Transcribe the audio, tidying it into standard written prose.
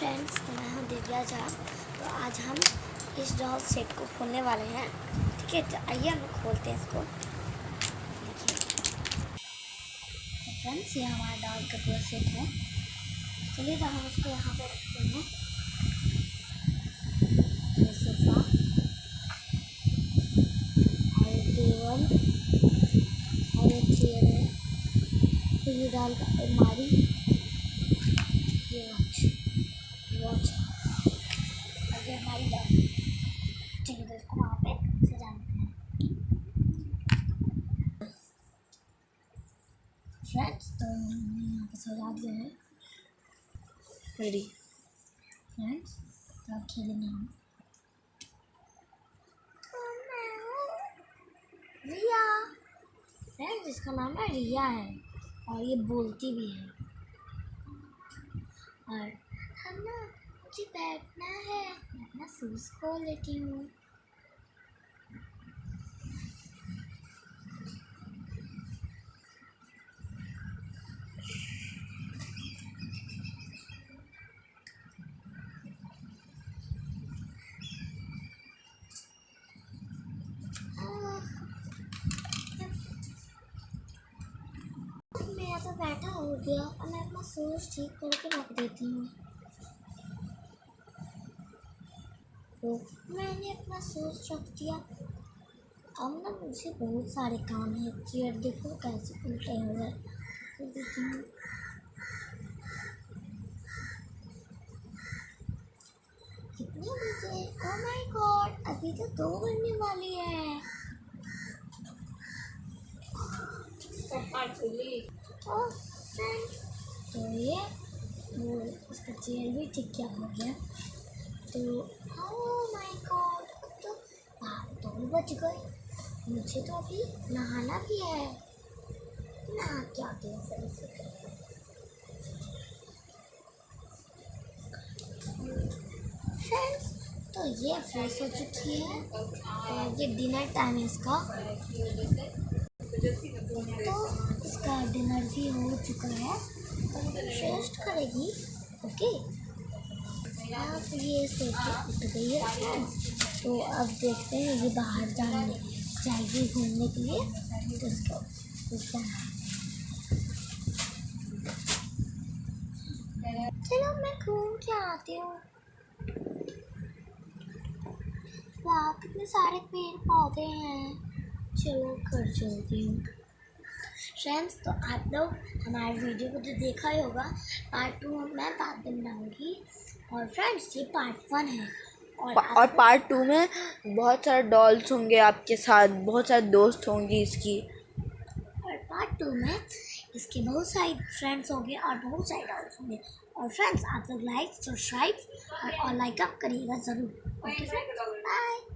Friends, तो मैं हूँ दिव्या झा। तो आज हम इस डॉल सेट को खोलने वाले हैं। ठीक है, तो आइए हम खोलते हैं इसको। देखिए तो फ्रेंड्स, ये हमारा डॉल का पूरा सेट है। चलिए तो हम इसको यहाँ पे रखते हैं। ये सोफा और ये टेबल और ये चेयर है। फिर ये डॉल का अलमारी, ये वॉच और ये हमारी डॉल। चलिए तो इसको वहाँ पे सजाते हैं। फ्रेंड्स, तो हमने यहाँ पे सजा दिया है। रेडी फ्रेंड्स, तो अब खेलेंगे हम। रिया फ्रेंड्स, इसका नाम ना रिया है और ये बोलती भी है। और हम ना, मुझे बैठना है, मैं अपना शूज़ खोल लेती हूँ। मैं तो बैठा हो गया और मैं अपना शूज़ ठीक करके रख देती हूँ। तो मैंने अपना शूज़ रख दिया। अब ना मुझे बहुत सारे काम है। चेयर देखो कैसे उल्टे हो गए, कर देती हूँ। कितने बजे? ओह माय गॉड, अभी तो 2 बजने वाली है। ओह फ्रेंड्स, तो ये वो उसका चेयर भी ठीक क्या हो गया। तो ओह माय गॉड, अब तो 2 बज गए। मुझे तो अभी नहाना भी है। नहा के आते हैं सही से। फ्रेंड्स, तो ये फ्रेश हो चुकी है और ये डिनर टाइम है इसका। तो इसका डिनर भी हो चुका है और रेस्ट करेगी। ओके, अब ये सो के उठ गई है फ्रेंड्स। तो अब देखते हैं, ये बाहर जाएगी घूमने के लिए। तो इसको चलो मैं घूम के आती हूँ। वाह, कितने सारे पेड़ पौधे हैं। चलो घर चलती हूँ। फ्रेंड्स, तो आप लोग हमारे वीडियो को तो देखा ही होगा। पार्ट 2 मैं बाद में बनाऊँगी। और फ्रेंड्स, ये पार्ट 1 है और पार्ट 2 में बहुत सारे डॉल्स होंगे आपके साथ, बहुत सारे दोस्त होंगी इसकी। और पार्ट 2 में इसके बहुत सारे फ्रेंड्स होंगे और बहुत सारे डॉल्स होंगे। और फ्रेंड्स, आप लोग लाइक, सब्सक्राइब और लाइक अप करिएगा ज़रूर। Okay friends, bye.